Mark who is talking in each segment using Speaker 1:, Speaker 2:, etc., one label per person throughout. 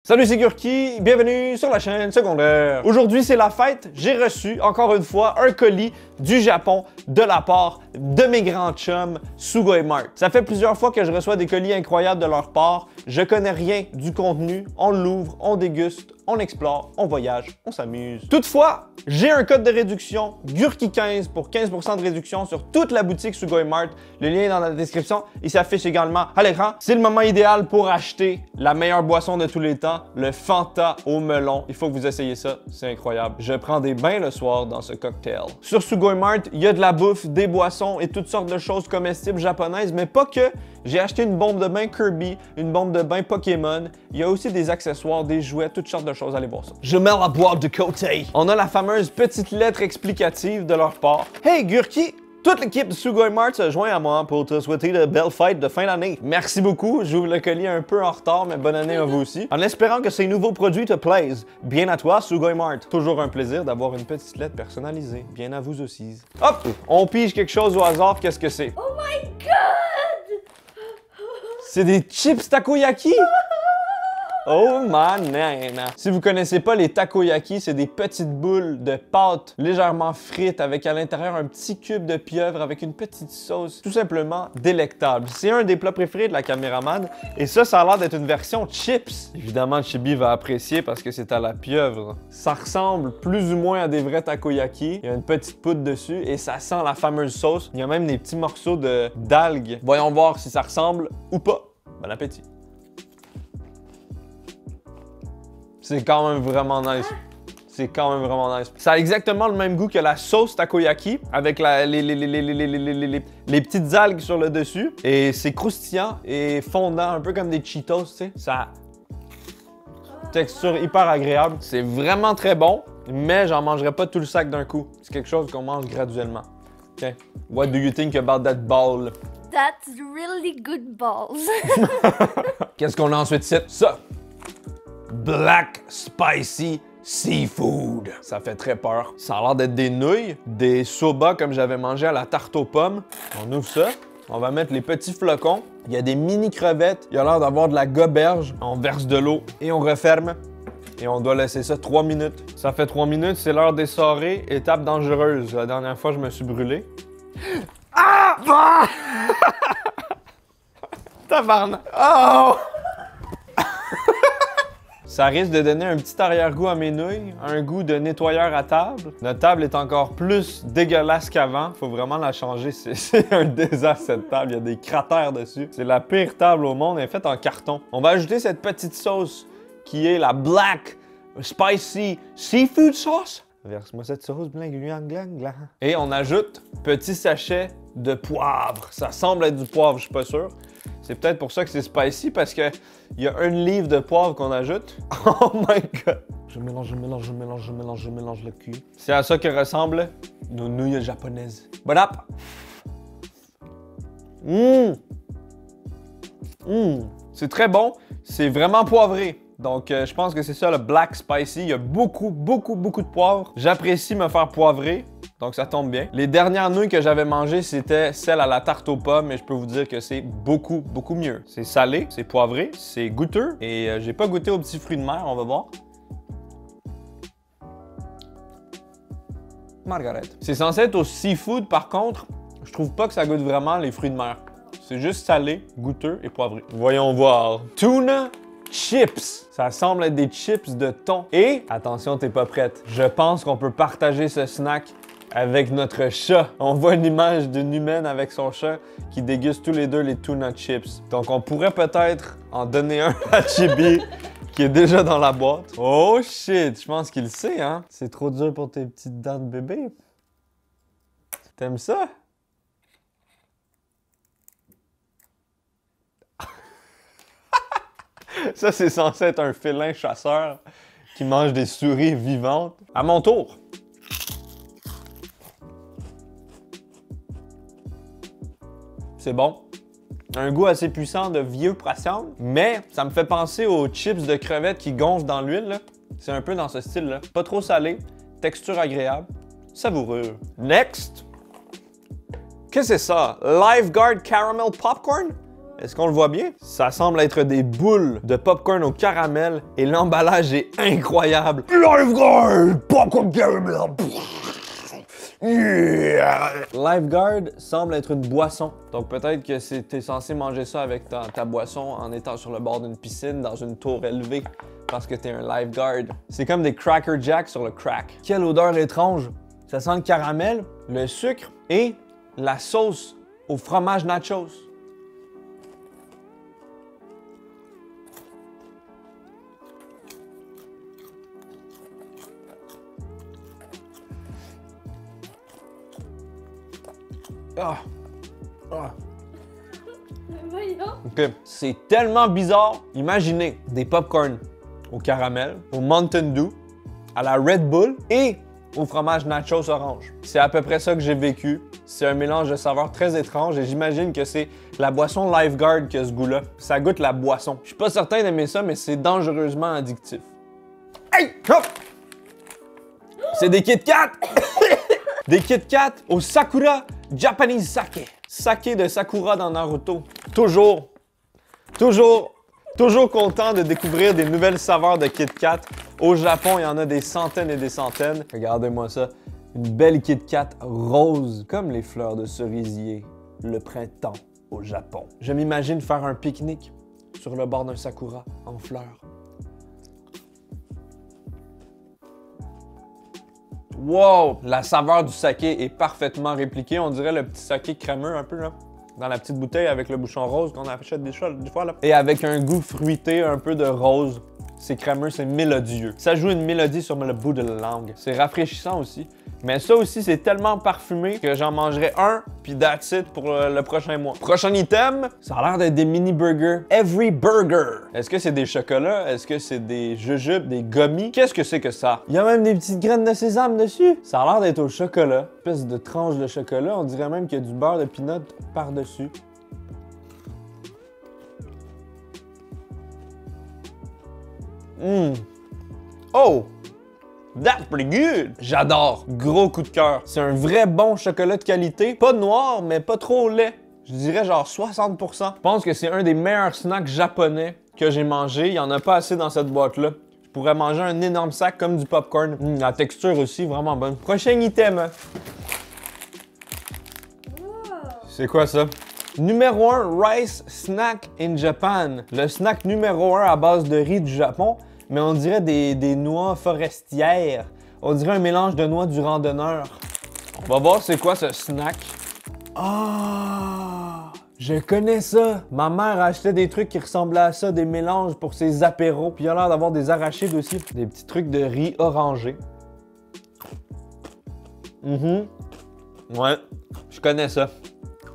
Speaker 1: Salut, c'est Gurki, bienvenue sur la chaîne secondaire. Aujourd'hui, c'est la fête. J'ai reçu, encore une fois, un colis du Japon de la part de mes grands chums Sugoi Mart. Ça fait plusieurs fois que je reçois des colis incroyables de leur part. Je connais rien du contenu. On l'ouvre, on déguste, on explore, on voyage, on s'amuse. Toutefois, j'ai un code de réduction Gurki15 pour 15% de réduction sur toute la boutique Sugoi Mart. Le lien est dans la description. Il s'affiche également à l'écran. C'est le moment idéal pour acheter la meilleure boisson de tous les temps, le Fanta au melon. Il faut que vous essayiez ça, c'est incroyable. Je prends des bains le soir dans ce cocktail. Sur Sugoi Mart, il y a de la bouffe, des boissons et toutes sortes de choses comestibles japonaises, mais pas que. J'ai acheté une bombe de bain Kirby, une bombe de bain Pokémon. Il y a aussi des accessoires, des jouets, toutes sortes de choses. Allez voir ça. Je mets la boîte de côté. On a la fameuse petite lettre explicative de leur part. Hey Gurki! Toute l'équipe de Sugoi Mart se joint à moi pour te souhaiter de belles fêtes de fin d'année. Merci beaucoup, j'ouvre le colis un peu en retard, mais bonne année à vous aussi. En espérant que ces nouveaux produits te plaisent. Bien à toi, Sugoi Mart. Toujours un plaisir d'avoir une petite lettre personnalisée. Bien à vous aussi. Hop! On pige quelque chose au hasard, qu'est-ce que c'est?
Speaker 2: Oh my god!
Speaker 1: C'est des chips takoyaki? Oh man! Si vous connaissez pas les takoyaki, c'est des petites boules de pâte légèrement frites avec à l'intérieur un petit cube de pieuvre avec une petite sauce tout simplement délectable. C'est un des plats préférés de la caméraman et ça a l'air d'être une version chips. Évidemment, Chibi va apprécier parce que c'est à la pieuvre. Ça ressemble plus ou moins à des vrais takoyaki. Il y a une petite poudre dessus et ça sent la fameuse sauce. Il y a même des petits morceaux d'algues. Voyons voir si ça ressemble ou pas. Bon appétit! C'est quand même vraiment nice. C'est quand même vraiment nice. Ça a exactement le même goût que la sauce takoyaki avec les petites algues sur le dessus. Et c'est croustillant et fondant, un peu comme des Cheetos, tu sais. Ça texture hyper agréable. C'est vraiment très bon, mais j'en mangerai pas tout le sac d'un coup. C'est quelque chose qu'on mange graduellement. OK. What do you think about that ball?
Speaker 2: That's really good balls.
Speaker 1: Qu'est-ce qu'on a ensuite ici? Ça! Black Spicy Seafood. Ça fait très peur. Ça a l'air d'être des nouilles, des soba comme j'avais mangé à la tarte aux pommes. On ouvre ça. On va mettre les petits flocons. Il y a des mini crevettes. Il y a l'air d'avoir de la goberge. On verse de l'eau et on referme. Et on doit laisser ça 3 minutes. Ça fait 3 minutes, c'est l'heure d'essorer. Étape dangereuse. La dernière fois, je me suis brûlé. Ah! Ah! Tabarnak! Oh! Ça risque de donner un petit arrière-goût à mes nouilles, un goût de nettoyeur à table. Notre table est encore plus dégueulasse qu'avant. Faut vraiment la changer. C'est un désastre cette table. Il y a des cratères dessus. C'est la pire table au monde. Elle est faite en carton. On va ajouter cette petite sauce qui est la Black Spicy Seafood Sauce. Verse-moi cette sauce, bling, glang, glang, glang. Et on ajoute petit sachet de poivre. Ça semble être du poivre, je suis pas sûr. C'est peut-être pour ça que c'est spicy, parce qu'il y a 1 livre de poivre qu'on ajoute. Oh my god! Je mélange le cul. C'est à ça que ressemblent nos nouilles japonaises. Bon app! C'est très bon. C'est vraiment poivré. Donc, je pense que c'est ça le Black Spicy. Il y a beaucoup de poivre. J'apprécie me faire poivrer. Donc, ça tombe bien. Les dernières nouilles que j'avais mangées, c'était celles à la tarte aux pommes, mais je peux vous dire que c'est beaucoup mieux. C'est salé, c'est poivré, c'est goûteux, et j'ai pas goûté aux petits fruits de mer, on va voir. Margaret. C'est censé être au seafood, par contre, je trouve pas que ça goûte vraiment les fruits de mer. C'est juste salé, goûteux et poivré. Voyons voir. Tuna chips. Ça semble être des chips de thon. Et, attention, t'es pas prête. Je pense qu'on peut partager ce snack avec notre chat. On voit une image d'une humaine avec son chat qui déguste tous les deux les tuna chips. Donc on pourrait peut-être en donner un à Chibi qui est déjà dans la boîte. Oh shit, je pense qu'il sait, hein? C'est trop dur pour tes petites dents de bébé. T'aimes ça? Ça, c'est censé être un félin chasseur qui mange des souris vivantes. À mon tour. C'est bon. Un goût assez puissant de vieux poisson, mais ça me fait penser aux chips de crevettes qui gonflent dans l'huile. C'est un peu dans ce style-là. Pas trop salé, texture agréable, savoureux. Next! Qu'est-ce que c'est ça? Lifeguard Caramel Popcorn? Est-ce qu'on le voit bien? Ça semble être des boules de popcorn au caramel et l'emballage est incroyable. Lifeguard! Popcorn caramel! Yeah! Lifeguard semble être une boisson. Donc peut-être que t'es censé manger ça avec ta boisson en étant sur le bord d'une piscine dans une tour élevée parce que t'es un lifeguard. C'est comme des Cracker Jack sur le crack. Quelle odeur étrange! Ça sent le caramel, le sucre et la sauce au fromage nachos. Ah. Ah.
Speaker 2: Voyons.
Speaker 1: OK. C'est tellement bizarre. Imaginez des popcorn au caramel, au Mountain Dew, à la Red Bull et au fromage nachos orange. C'est à peu près ça que j'ai vécu. C'est un mélange de saveurs très étrange et j'imagine que c'est la boisson Lifeguard qui a ce goût-là. Ça goûte la boisson. Je suis pas certain d'aimer ça, mais c'est dangereusement addictif. Hey! Hop! C'est des Kit Kat! Des Kit Kat au Sakura Japanese Sake. Sake de Sakura dans Naruto. Toujours content de découvrir des nouvelles saveurs de Kit Kat. Au Japon, il y en a des centaines et des centaines. Regardez-moi ça. Une belle Kit Kat rose, comme les fleurs de cerisier. Le printemps au Japon. Je m'imagine faire un pique-nique sur le bord d'un sakura en fleurs. Wow! La saveur du saké est parfaitement répliquée. On dirait le petit saké crémeux un peu là, dans la petite bouteille avec le bouchon rose qu'on achète des fois là. Et avec un goût fruité, un peu de rose. C'est crémeux, c'est mélodieux. Ça joue une mélodie sur le bout de la langue. C'est rafraîchissant aussi. Mais ça aussi, c'est tellement parfumé que j'en mangerai un, puis that's it pour le prochain mois. Prochain item, ça a l'air d'être des mini burgers. Every Burger. Est-ce que c'est des chocolats? Est-ce que c'est des jujubes, des gummies? Qu'est-ce que c'est que ça? Il y a même des petites graines de sésame dessus. Ça a l'air d'être au chocolat. Une espèce de tranche de chocolat. On dirait même qu'il y a du beurre de peanut par-dessus. Oh! That's pretty good! J'adore! Gros coup de cœur. C'est un vrai bon chocolat de qualité. Pas noir, mais pas trop laid. Je dirais genre 60%. Je pense que c'est un des meilleurs snacks japonais que j'ai mangé. Il y en a pas assez dans cette boîte-là. Je pourrais manger un énorme sac comme du popcorn. La texture aussi, vraiment bonne. Prochain item. C'est quoi ça? Numéro 1, Rice Snack in Japan. Le snack numéro 1 à base de riz du Japon. Mais on dirait des noix forestières. On dirait un mélange de noix du randonneur. On va voir c'est quoi ce snack. Ah! Je connais ça! Ma mère achetait des trucs qui ressemblaient à ça, des mélanges pour ses apéros. Puis il a l'air d'avoir des arachides aussi. Des petits trucs de riz orangé. Ouais, je connais ça.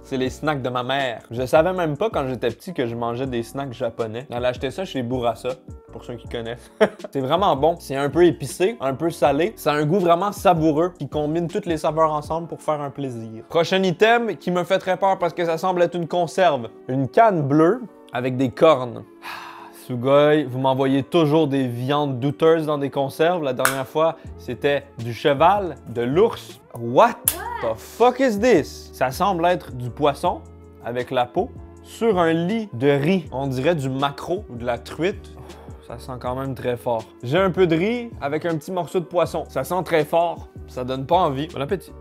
Speaker 1: C'est les snacks de ma mère. Je savais même pas quand j'étais petit que je mangeais des snacks japonais. Elle achetait ça chez Bourassa, pour ceux qui connaissent. C'est vraiment bon. C'est un peu épicé, un peu salé. Ça a un goût vraiment savoureux qui combine toutes les saveurs ensemble pour faire un plaisir. Prochain item qui me fait très peur parce que ça semble être une conserve. Une canne bleue avec des cornes. Sugoi, vous m'envoyez toujours des viandes douteuses dans des conserves. La dernière fois, c'était du cheval, de l'ours. What the fuck is this? Ça semble être du poisson avec la peau sur un lit de riz. On dirait du maquereau ou de la truite. Ça sent quand même très fort. J'ai un peu de riz avec un petit morceau de poisson. Ça sent très fort. Ça donne pas envie. Bon appétit.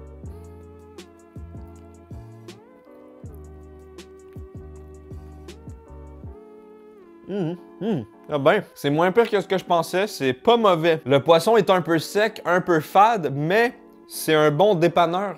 Speaker 1: Ah ben, c'est moins pire que ce que je pensais, c'est pas mauvais. Le poisson est un peu sec, un peu fade, mais c'est un bon dépanneur.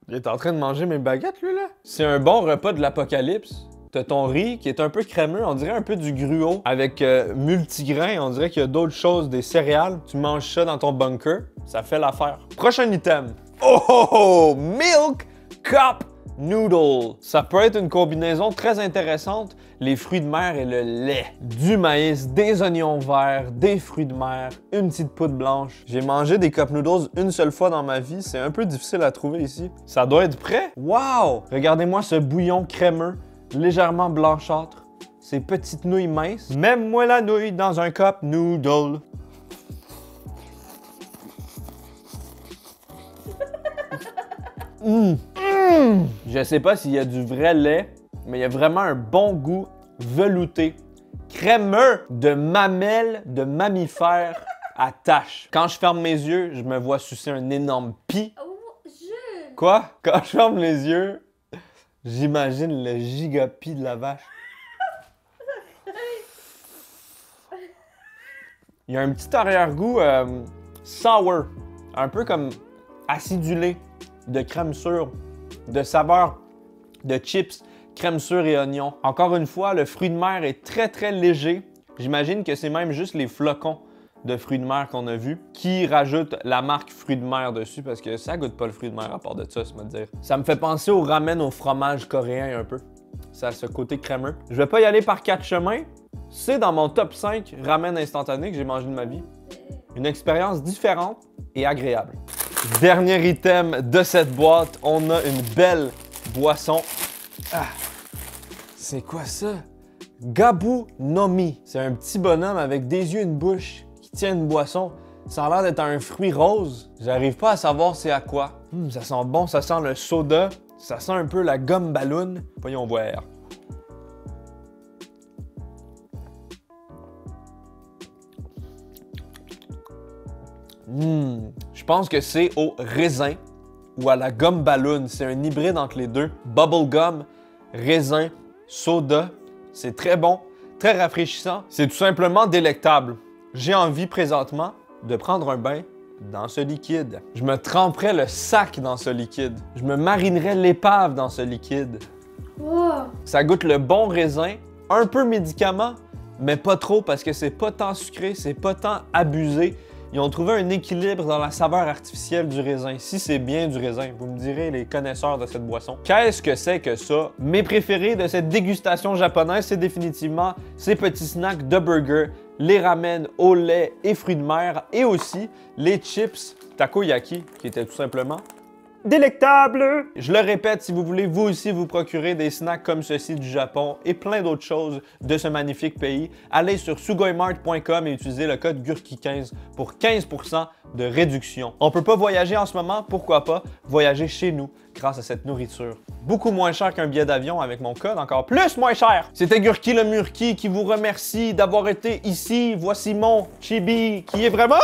Speaker 1: Il est en train de manger mes baguettes, lui, là. C'est un bon repas de l'apocalypse. T'as ton riz qui est un peu crémeux, on dirait un peu du gruau avec multigrains, on dirait qu'il y a d'autres choses, des céréales. Tu manges ça dans ton bunker, ça fait l'affaire. Prochain item. Oh! Milk Cup Noodle. Ça peut être une combinaison très intéressante. Les fruits de mer et le lait. Du maïs, des oignons verts, des fruits de mer, une petite poudre blanche. J'ai mangé des cup noodles une seule fois dans ma vie. C'est un peu difficile à trouver ici. Ça doit être prêt. Wow! Regardez-moi ce bouillon crémeux, légèrement blanchâtre. Ces petites nouilles minces. Mets-moi la nouille dans un cup noodle. Je sais pas s'il y a du vrai lait, mais il y a vraiment un bon goût velouté, crémeux de mamelles de mammifères à taches. Quand je ferme mes yeux, je me vois sucer un énorme pis.
Speaker 2: Oh, Jules!
Speaker 1: Quoi? Quand je ferme les yeux, j'imagine le giga-pis de la vache. Il y a un petit arrière-goût sour, un peu comme acidulé, de crème sûre, de saveur de chips, crème sûre et oignon. Encore une fois, le fruit de mer est très très léger. J'imagine que c'est même juste les flocons de fruits de mer qu'on a vus qui rajoutent la marque fruits de mer dessus parce que ça goûte pas le fruit de mer à part de ça, c'est me dire. Ça me fait penser au ramen au fromage coréen un peu. Ça a ce côté crémeux. Je vais pas y aller par 4 chemins. C'est dans mon top 5 ramen instantané que j'ai mangé de ma vie. Une expérience différente et agréable. Dernier item de cette boîte, on a une belle boisson. Ah, c'est quoi ça? Gabu no Mi. C'est un petit bonhomme avec des yeux et une bouche qui tient une boisson. Ça a l'air d'être un fruit rose. J'arrive pas à savoir c'est à quoi. Ça sent bon, ça sent le soda. Ça sent un peu la gomme ballon. Voyons voir. Je pense que c'est au raisin ou à la gomme ballon. C'est un hybride entre les deux. Bubble gum, raisin, soda. C'est très bon, très rafraîchissant. C'est tout simplement délectable. J'ai envie présentement de prendre un bain dans ce liquide. Je me tremperais le sac dans ce liquide. Je me marinerais l'épave dans ce liquide.
Speaker 2: Wow!
Speaker 1: Ça goûte le bon raisin, un peu médicament, mais pas trop parce que c'est pas tant sucré, c'est pas tant abusé. Ils ont trouvé un équilibre dans la saveur artificielle du raisin. Si c'est bien du raisin, vous me direz les connaisseurs de cette boisson. Qu'est-ce que c'est que ça? Mes préférés de cette dégustation japonaise, c'est définitivement ces petits snacks de burger, les ramen au lait et fruits de mer, et aussi les chips takoyaki, qui étaient tout simplement délectables! Je le répète, si vous voulez vous aussi vous procurer des snacks comme ceci du Japon et plein d'autres choses de ce magnifique pays, allez sur sugoimart.com et utilisez le code GURKI15 pour 15% de réduction. On peut pas voyager en ce moment, pourquoi pas voyager chez nous grâce à cette nourriture. Beaucoup moins cher qu'un billet d'avion avec mon code, encore plus moins cher! C'était Gurki le Murki qui vous remercie d'avoir été ici. Voici mon chibi qui est vraiment...